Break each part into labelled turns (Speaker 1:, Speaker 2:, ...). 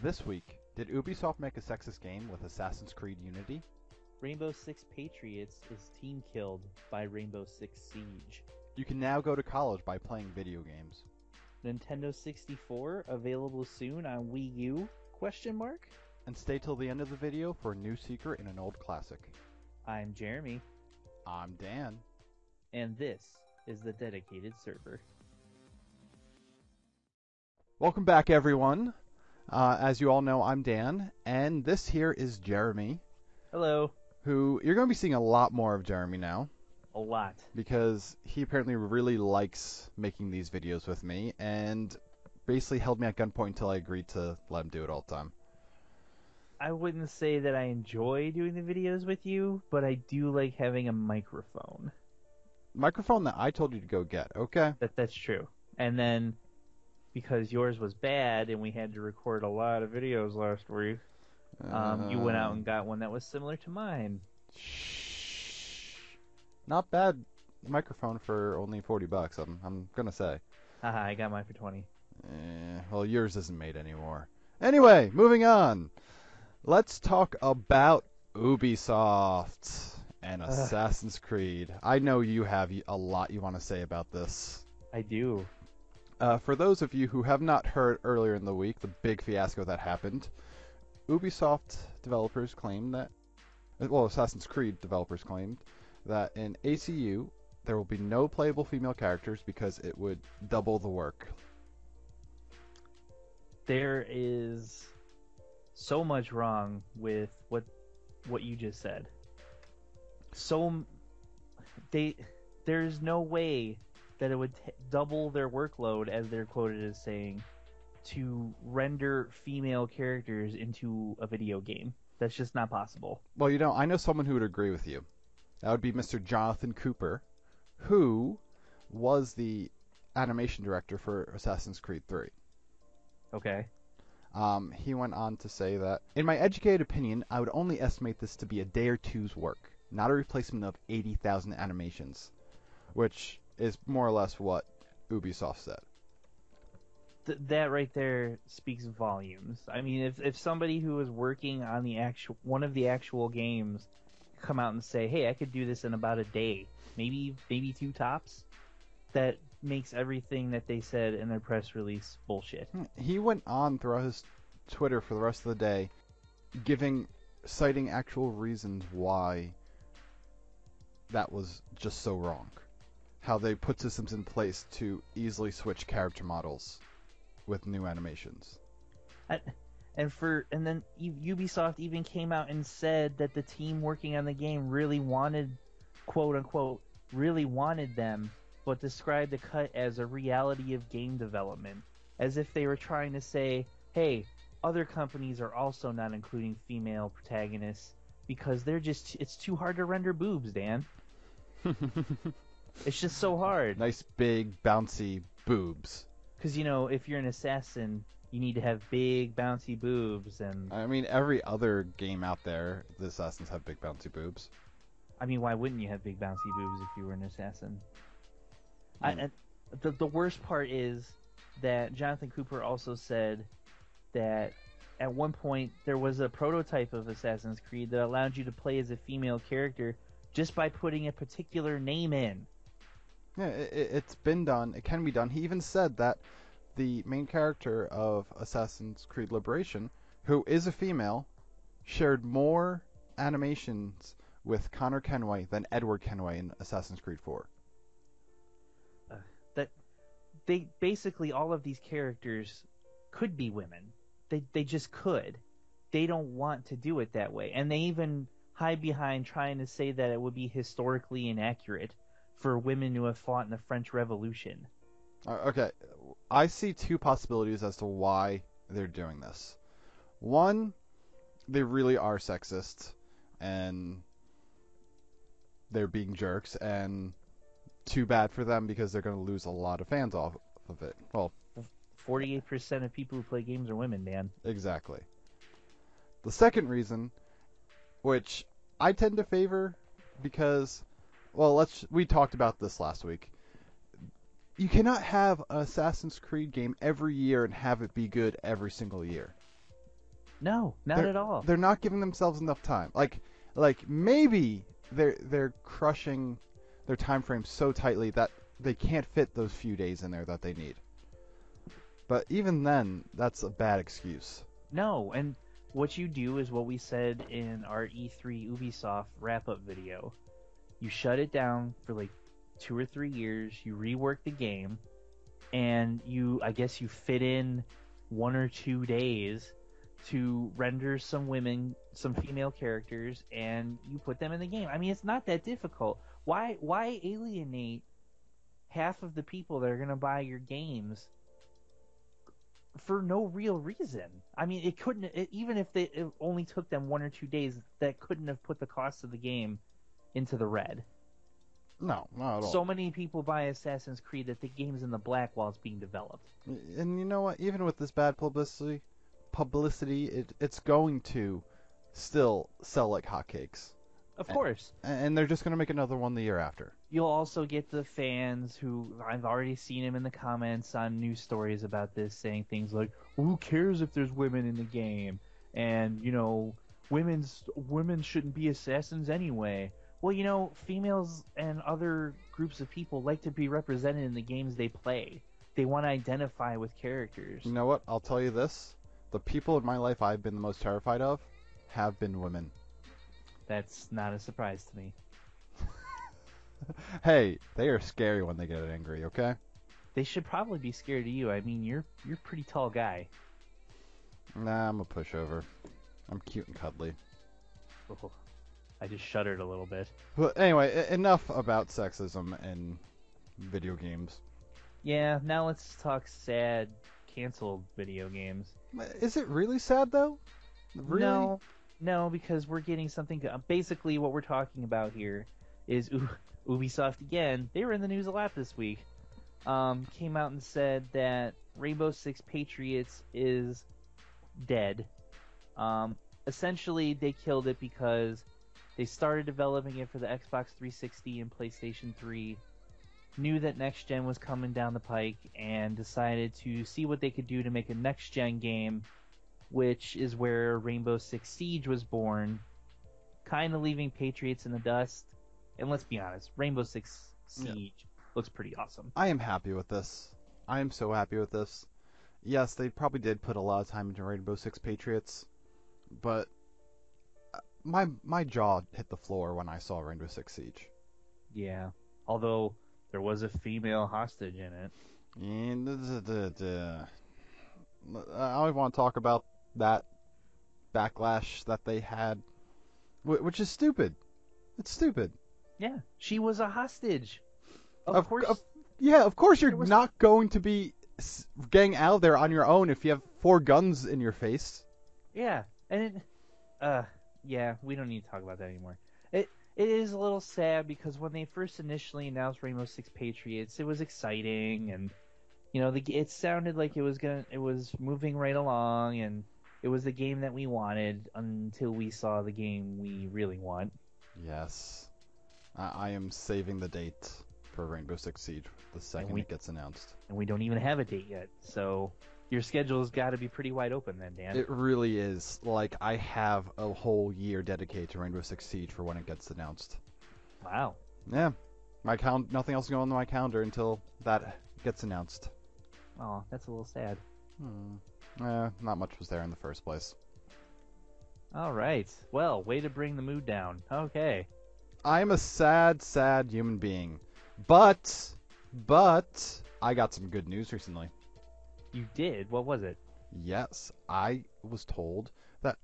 Speaker 1: This week, did Ubisoft make a sexist game with Assassin's Creed Unity?
Speaker 2: Rainbow Six Patriots is team killed by Rainbow Six Siege.
Speaker 1: You can now go to college by playing video games.
Speaker 2: Nintendo 64 available soon on Wii U? Question mark?
Speaker 1: And stay till the end of the video for a new secret in an old classic.
Speaker 2: I'm Jeremy,
Speaker 1: I'm Dan.
Speaker 2: and this is the dedicated server.
Speaker 1: Welcome back, everyone. As you all know, I'm Dan, and this here is Jeremy,
Speaker 2: Hello.
Speaker 1: who you're going to be seeing a lot more of Jeremy now,
Speaker 2: A lot.
Speaker 1: because he apparently really likes making these videos with me, and basically held me at gunpoint until I agreed to let him do it all the time.
Speaker 2: I wouldn't say that I enjoy doing the videos with you, but I do like having a microphone.
Speaker 1: Microphone that I told you to go get, okay?
Speaker 2: That's true. And then, because yours was bad and we had to record a lot of videos last week, you went out and got one that was similar to mine.
Speaker 1: Shh. Not bad microphone for only $40. I'm gonna say.
Speaker 2: Haha, I got mine for 20.
Speaker 1: Well, yours isn't made anymore. Anyway, moving on. Let's talk about Ubisoft and Assassin's Creed. I know you have a lot you want to say about this.
Speaker 2: I do.
Speaker 1: For those of you who have not heard earlier in the week, the big fiasco that happened, Ubisoft developers claimed that, well, Assassin's Creed developers claimed that in ACU there will be no playable female characters because it would double the work.
Speaker 2: There is so much wrong with what you just said. There's no way that it would double their workload, as they're quoted as saying, to render female characters into a video game. That's just not possible.
Speaker 1: Well, I know someone who would agree with you. That would be Mr. Jonathan Cooper, who was the animation director for Assassin's Creed 3.
Speaker 2: Okay.
Speaker 1: He went on to say that, in my educated opinion, I would only estimate this to be a day or two's work, not a replacement of 80,000 animations, which is more or less what Ubisoft said.
Speaker 2: That right there speaks volumes. I mean, if somebody who is working on one of the actual games come out and say, "Hey, I could do this in about a day, maybe two tops," that makes everything that they said in their press release bullshit.
Speaker 1: He went on throughout his Twitter for the rest of the day, citing actual reasons why that was just so wrong. How they put systems in place to easily switch character models with new animations.
Speaker 2: And then Ubisoft even came out and said that the team working on the game really wanted, quote unquote, really wanted them, but described the cut as a reality of game development, as if they were trying to say, hey, other companies are also not including female protagonists because it's too hard to render boobs, Dan. It's just so hard.
Speaker 1: Nice big bouncy boobs.
Speaker 2: Because, if you're an assassin, you need to have big bouncy boobs, and
Speaker 1: I mean, every other game out there, the assassins have big bouncy boobs.
Speaker 2: I mean, why wouldn't you have big bouncy boobs if you were an assassin? The worst part is that Jonathan Cooper also said that at one point there was a prototype of Assassin's Creed that allowed you to play as a female character just by putting a particular name in.
Speaker 1: Yeah, it's been done. It can be done. He even said that the main character of Assassin's Creed Liberation, who is a female, shared more animations with Connor Kenway than Edward Kenway in Assassin's Creed 4.
Speaker 2: Basically all of these characters could be women. They just could. They don't want to do it that way, and they even hide behind trying to say that it would be historically inaccurate for women who have fought in the French Revolution.
Speaker 1: Okay, I see two possibilities as to why they're doing this. One, they really are sexist, and they're being jerks, and too bad for them because they're going to lose a lot of fans off of it. Well,
Speaker 2: 48% of people who play games are women, man.
Speaker 1: Exactly. The second reason, which I tend to favor because, well, we talked about this last week. You cannot have an Assassin's Creed game every year and have it be good every single year.
Speaker 2: No, not
Speaker 1: They're
Speaker 2: at all.
Speaker 1: they're not giving themselves enough time. Like maybe they're crushing their time frame so tightly that they can't fit those few days in there that they need. But even then, that's a bad excuse.
Speaker 2: No, and what you do is what we said in our E3 Ubisoft wrap-up video. You shut it down for like 2 or 3 years. You rework the game, and I guess you fit in 1 or 2 days to render some female characters, and you put them in the game. I mean, it's not that difficult. Why alienate half of the people that are gonna buy your games for no real reason? I mean, it couldn't even if it only took them 1 or 2 days, that couldn't have put the cost of the game into the red.
Speaker 1: No, not at all.
Speaker 2: So many people buy Assassin's Creed that the game's in the black while it's being developed.
Speaker 1: And you know what? Even with this bad publicity, it's going to still sell like hotcakes.
Speaker 2: Of course,
Speaker 1: And they're just going to make another one the year after.
Speaker 2: you'll also get the fans who I've already seen them in the comments on news stories about this saying things like, "Who cares if there's women in the game?" And women shouldn't be assassins anyway. Well, females and other groups of people like to be represented in the games they play. They want to identify with characters.
Speaker 1: You know what? I'll tell you this. The people in my life I've been the most terrified of have been women.
Speaker 2: That's not a surprise to me.
Speaker 1: Hey, they are scary when they get angry, okay?
Speaker 2: They should probably be scared of you. I mean, you're a pretty tall guy.
Speaker 1: Nah, I'm a pushover. I'm cute and cuddly.
Speaker 2: Oh, I just shuddered a little bit.
Speaker 1: But anyway, enough about sexism in video games.
Speaker 2: Yeah, now let's talk sad, canceled video games.
Speaker 1: Is it really sad though? Really?
Speaker 2: No, because we're getting something. Basically, what we're talking about here is Ubisoft again. They were in the news a lot this week. Came out and said that Rainbow Six Patriots is dead. Essentially, they killed it because they started developing it for the Xbox 360 and PlayStation 3, knew that next gen was coming down the pike, and decided to see what they could do to make a next gen game, which is where Rainbow Six Siege was born, kind of leaving Patriots in the dust. And let's be honest, Rainbow Six Siege looks pretty awesome.
Speaker 1: I am happy with this. I am so happy with this. Yes, they probably did put a lot of time into Rainbow Six Patriots, but my jaw hit the floor when I saw Rainbow Six Siege.
Speaker 2: Yeah, although there was a female hostage in it.
Speaker 1: And I don't want to talk about that backlash that they had, which is stupid. It's stupid.
Speaker 2: Yeah, she was a hostage. Of course.
Speaker 1: Yeah, of course you're
Speaker 2: There was-
Speaker 1: not going to be getting out there on your own if you have 4 guns in your face.
Speaker 2: Yeah, and yeah, we don't need to talk about that anymore. It is a little sad because when they first initially announced Rainbow Six Patriots, it was exciting, and it sounded like it was moving right along, and it was the game that we wanted until we saw the game we really want.
Speaker 1: Yes. I am saving the date for Rainbow Six Siege the second it gets announced.
Speaker 2: And we don't even have a date yet, so your schedule's got to be pretty wide open then, Dan.
Speaker 1: It really is. Like, I have a whole year dedicated to Rainbow Six Siege for when it gets announced.
Speaker 2: Wow.
Speaker 1: Yeah. Nothing else going on my calendar until that gets announced.
Speaker 2: Oh, that's a little sad.
Speaker 1: Not much was there in the first place.
Speaker 2: All right. Well, way to bring the mood down. Okay.
Speaker 1: I'm a sad, sad human being. But I got some good news recently.
Speaker 2: You did? What was it?
Speaker 1: Yes, I was told that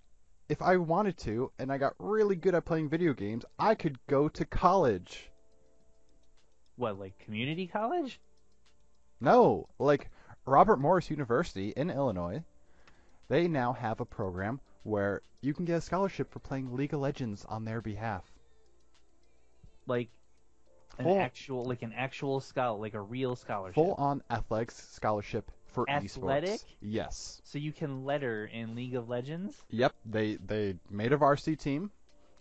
Speaker 1: if I wanted to, and I got really good at playing video games, I could go to college.
Speaker 2: What, like community college?
Speaker 1: No, like Robert Morris University in Illinois, they now have a program where you can get a scholarship for playing League of Legends on their behalf.
Speaker 2: Like an actual scholar, like a real scholarship.
Speaker 1: Full-on athletics scholarship for
Speaker 2: Athletic?
Speaker 1: esports. Yes.
Speaker 2: So you can letter in League of Legends?
Speaker 1: Yep, they made a varsity team.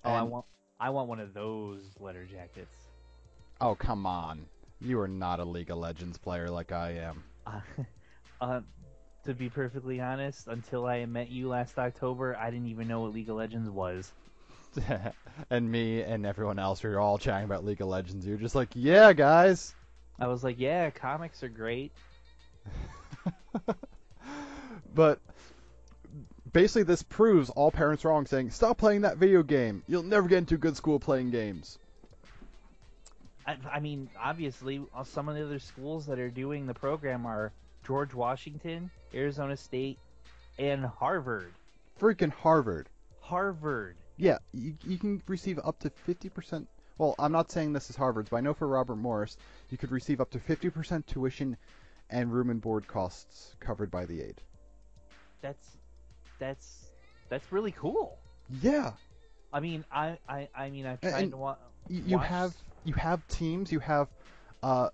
Speaker 2: Oh, I want one of those letter jackets.
Speaker 1: Oh, come on. You are not a League of Legends player like I am.
Speaker 2: To be perfectly honest, until I met you last October, I didn't even know what League of Legends was.
Speaker 1: And me and everyone else, we were all chatting about League of Legends. You're just like, yeah, guys.
Speaker 2: I was like, yeah, comics are great.
Speaker 1: But basically, this proves all parents wrong, saying, stop playing that video game. You'll never get into a good school playing games.
Speaker 2: I mean, obviously, some of the other schools that are doing the program are George Washington, Arizona State, and Harvard.
Speaker 1: Freaking Harvard.
Speaker 2: Harvard.
Speaker 1: Yeah, you can receive up to 50%. Well, I'm not saying this is Harvard's, but I know for Robert Morris, you could receive up to 50% tuition and room and board costs covered by the aid.
Speaker 2: That's that's that's really cool.
Speaker 1: Yeah.
Speaker 2: I mean, I've tried
Speaker 1: And
Speaker 2: to
Speaker 1: you
Speaker 2: watch.
Speaker 1: have teams, you have a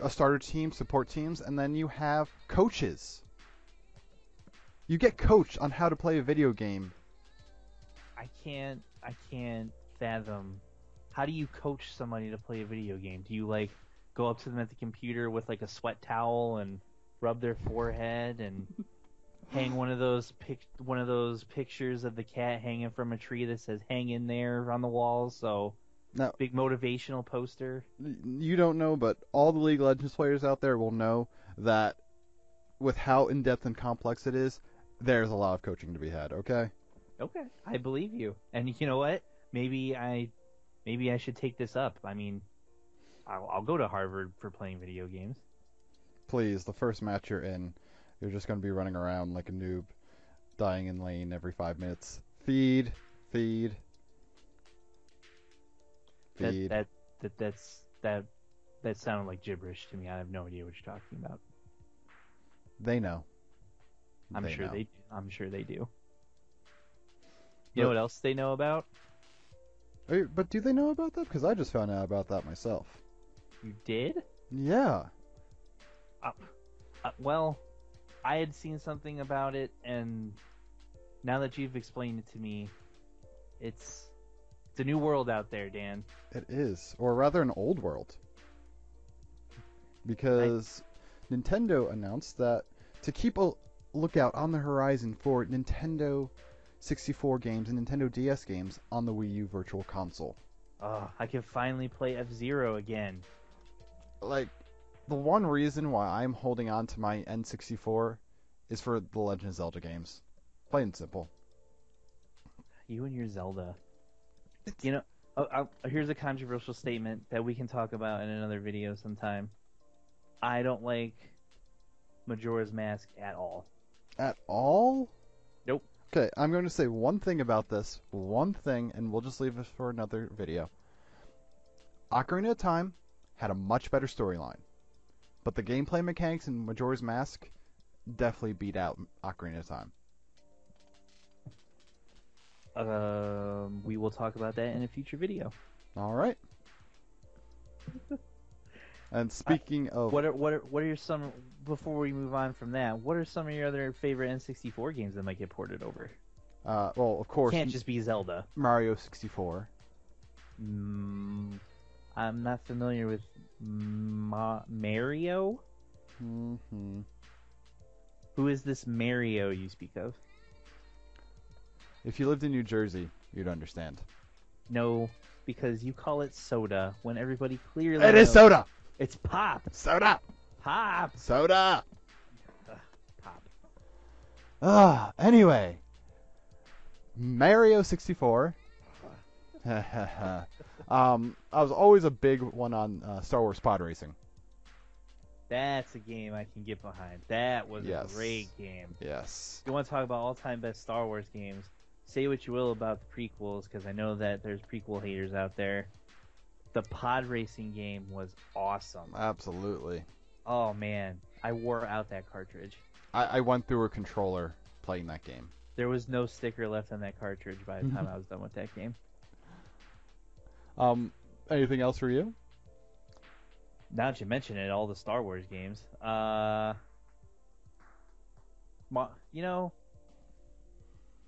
Speaker 1: starter team, support teams, and then you have coaches. You get coached on how to play a video game.
Speaker 2: I can't fathom. How do you coach somebody to play a video game? Do you like go up to them at the computer with like a sweat towel and rub their forehead and hang one of those pictures of the cat hanging from a tree that says "hang in there" on the wall? So
Speaker 1: Now,
Speaker 2: big motivational poster.
Speaker 1: you don't know, but all the League of Legends players out there will know that with how in-depth and complex it is, there's a lot of coaching to be had, okay?
Speaker 2: Okay, I believe you. And you know what? Maybe I should take this up. I mean, I'll go to Harvard for playing video games.
Speaker 1: Please, the first match you're in, you're just going to be running around like a noob, dying in lane every 5 minutes. Feed, feed,
Speaker 2: That
Speaker 1: feed.
Speaker 2: that that sounded like gibberish to me. I have no idea what you're talking about.
Speaker 1: They know.
Speaker 2: I'm
Speaker 1: They
Speaker 2: sure
Speaker 1: know.
Speaker 2: they do. You know what else they know about?
Speaker 1: But do they know about that? Because I just found out about that myself.
Speaker 2: You did?
Speaker 1: Yeah.
Speaker 2: Well, I had seen something about it, and now that you've explained it to me, it's a new world out there, Dan.
Speaker 1: It is. Or rather, an old world. Because Nintendo announced that to keep a lookout on the horizon for Nintendo 64 games and Nintendo DS games on the Wii U Virtual Console.
Speaker 2: I can finally play F-Zero again.
Speaker 1: Like, the one reason why I'm holding on to my N64 is for the Legend of Zelda games. Plain and simple.
Speaker 2: You and your Zelda. You know, here's a controversial statement that we can talk about in another video sometime. I don't like Majora's Mask at all.
Speaker 1: At all?
Speaker 2: Nope.
Speaker 1: Okay, I'm going to say one thing about this. One thing, and we'll just leave it for another video. Ocarina of Time had a much better storyline. But the gameplay mechanics in Majora's Mask definitely beat out Ocarina of Time.
Speaker 2: We will talk about that in a future video.
Speaker 1: All right. And speaking of...
Speaker 2: What are your some, before we move on from that, what are some of your other favorite N64 games that might get ported over?
Speaker 1: well, of course,
Speaker 2: Can't just be Zelda.
Speaker 1: Mario 64.
Speaker 2: I'm not familiar with Mario.
Speaker 1: Mm-hmm.
Speaker 2: Who is this Mario you speak of?
Speaker 1: If you lived in New Jersey, you'd understand.
Speaker 2: No, because you call it soda when everybody clearly
Speaker 1: It is
Speaker 2: knows.
Speaker 1: soda!
Speaker 2: It's pop.
Speaker 1: Soda!
Speaker 2: Pop.
Speaker 1: Soda!
Speaker 2: Pop.
Speaker 1: Anyway. Mario 64. I was always a big one on Star Wars Pod Racing.
Speaker 2: That's a game I can get behind. That was
Speaker 1: Yes.
Speaker 2: a great game.
Speaker 1: Yes.
Speaker 2: You want to talk about all-time best Star Wars games? Say what you will about the prequels, because I know that there's prequel haters out there. The pod racing game was awesome.
Speaker 1: Absolutely.
Speaker 2: Oh man, I wore out that cartridge.
Speaker 1: I went through a controller playing that game.
Speaker 2: There was no sticker left on that cartridge by the time I was done with that game.
Speaker 1: Anything else for you?
Speaker 2: Now that you mention it, all the Star Wars games. You know,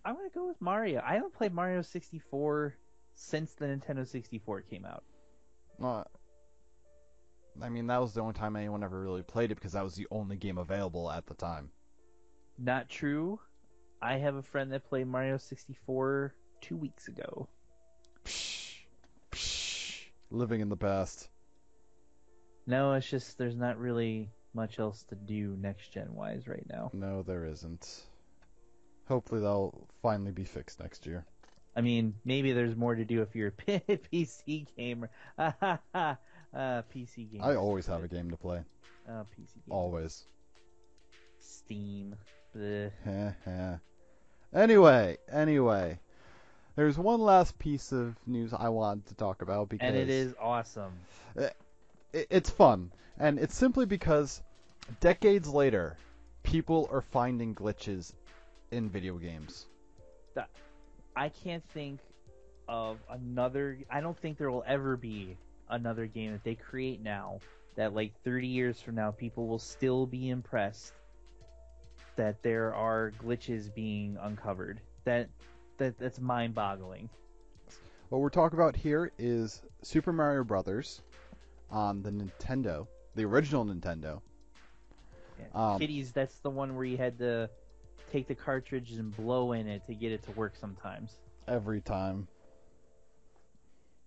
Speaker 2: I'm gonna go with Mario. I haven't played Mario 64 since the Nintendo 64 came out.
Speaker 1: I mean, that was the only time anyone ever really played it because that was the only game available at the time.
Speaker 2: Not true. I have a friend that played Mario 64 2 weeks ago.
Speaker 1: Psh, psh, living in the past.
Speaker 2: No, it's just there's not really much else to do next gen wise right now.
Speaker 1: No, there isn't. Hopefully that'll finally be fixed next year.
Speaker 2: I mean, maybe there's more to do if you're a PC gamer. PC gamer.
Speaker 1: I always have a game to play.
Speaker 2: PC gamer.
Speaker 1: Always.
Speaker 2: Steam. Bleh.
Speaker 1: Anyway. There's one last piece of news I wanted to talk about because...
Speaker 2: And it is awesome.
Speaker 1: It's fun. And it's simply because decades later, people are finding glitches in video games.
Speaker 2: I can't think of another... I don't think there will ever be another game that they create now that like 30 years from now people will still be impressed that there are glitches being uncovered. That's mind-boggling.
Speaker 1: What we're talking about here is Super Mario Brothers on the Nintendo, the original Nintendo.
Speaker 2: Yeah. Kitties, that's the one where you had to take the cartridge and blow in it to get it to work sometimes.
Speaker 1: Every time.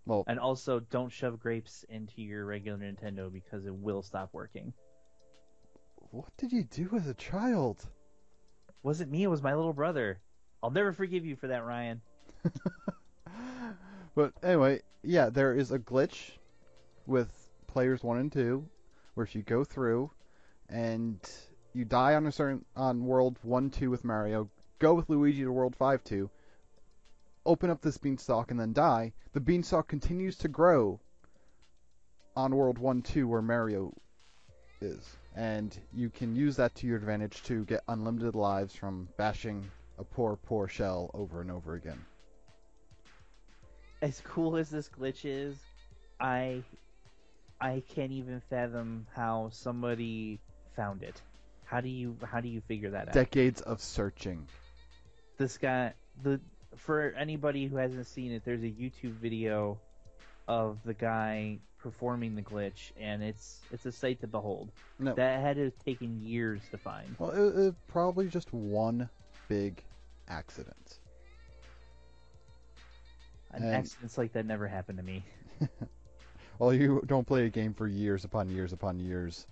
Speaker 1: Well,
Speaker 2: and also don't shove grapes into your regular Nintendo because it will stop working.
Speaker 1: What did you do as a child?
Speaker 2: Wasn't me, it was my little brother. I'll never forgive you for that, Ryan.
Speaker 1: But anyway, yeah, there is a glitch with players 1 and 2 where if you go through and you die on world 1-2 with Mario, go with Luigi to world 5-2, open up this beanstalk and then die, the beanstalk continues to grow on world 1-2 where Mario is. And you can use that to your advantage to get unlimited lives from bashing a poor shell over and over again.
Speaker 2: As cool as this glitch is, I can't even fathom how somebody found it. How do you figure that out?
Speaker 1: Decades of searching.
Speaker 2: This guy, for anybody who hasn't seen it, there's a YouTube video of the guy performing the glitch, and it's a sight to behold.
Speaker 1: No.
Speaker 2: That had to have taken years to find.
Speaker 1: Well, it probably just one big accident.
Speaker 2: Accidents like that never happened to me.
Speaker 1: Well, you don't play a game for years upon years upon years.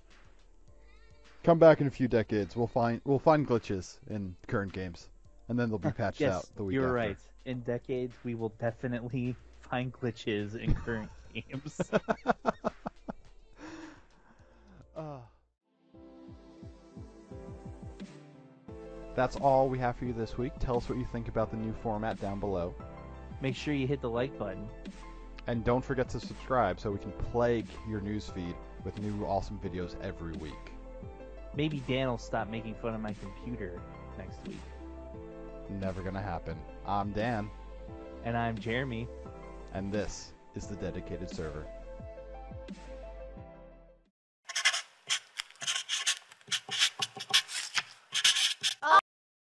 Speaker 1: Come back in a few decades. We'll find glitches in current games, and then they'll be patched out the week
Speaker 2: you're
Speaker 1: after.
Speaker 2: right. In decades, we will definitely find glitches in current games.
Speaker 1: That's all we have for you this week. Tell us what you think about the new format down below.
Speaker 2: Make sure you hit the like button.
Speaker 1: And don't forget to subscribe so we can plague your newsfeed with new awesome videos every week.
Speaker 2: Maybe Dan will stop making fun of my computer next week.
Speaker 1: Never gonna happen. I'm Dan.
Speaker 2: And I'm Jeremy.
Speaker 1: And this is the Dedicated Server.